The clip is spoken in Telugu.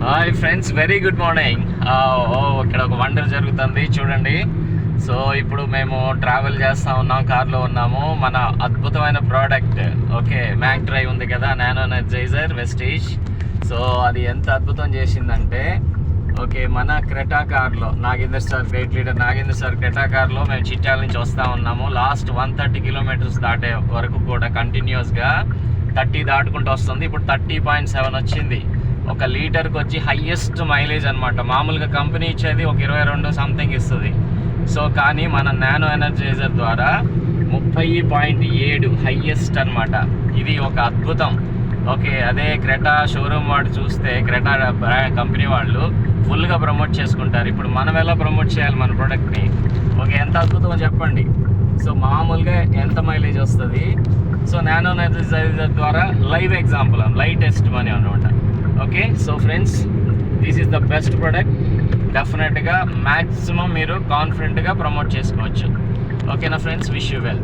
Hi friends, very good morning. ఇక్కడ ఒక వండర్ జరుగుతుంది చూడండి. సో ఇప్పుడు మేము ట్రావెల్ చేస్తూ ఉన్నాం, కార్లో ఉన్నాము. మన అద్భుతమైన ప్రోడక్ట్ మ్యాక్ డ్రైవ్ ఉంది కదా, నానో ఎనర్జైజర్ వెస్టీజ్. సో అది ఎంత అద్భుతం చేసిందంటే మన క్రెటా కార్లో, Nagender sir, great leader Nagender sir Creta కార్లో మేము చిట్యాల నుంచి వస్తూ ఉన్నాము. లాస్ట్ 130 కిలోమీటర్స్ దాటే వరకు కూడా కంటిన్యూస్గా 30 దాటుకుంటూ వస్తుంది. ఇప్పుడు 30.7 వచ్చింది. 1 లీటర్కి వచ్చి హయ్యెస్ట్ మైలేజ్ అనమాట. మామూలుగా కంపెనీ ఇచ్చేది 22 సంథింగ్ ఇస్తుంది. సో కానీ మన నానో ఎనర్జైజర్ ద్వారా 30.7 హయ్యెస్ట్ అనమాట. ఇది ఒక అద్భుతం. అదే క్రెటా షోరూమ్ వాడు చూస్తే, క్రెటా కంపెనీ వాళ్ళు ఫుల్గా ప్రమోట్ చేసుకుంటారు. ఇప్పుడు మనం ఎలా ప్రమోట్ చేయాలి మన ప్రోడక్ట్ని? ఎంత అద్భుతం చెప్పండి. సో మామూలుగా ఎంత మైలేజ్ వస్తుంది? సో నానో ఎనర్జైజర్ ద్వారా లైవ్ ఎగ్జాంపుల్, లైవ్ టెస్ట్ మనీ అనమాట. So friends, this is the best product. డెఫినెట్గా మ్యాక్సిమం మీరు కాన్ఫిడెంట్గా ప్రమోట్ చేసుకోవచ్చు. ఓకేనా ఫ్రెండ్స్, విష్ యూ వెల్.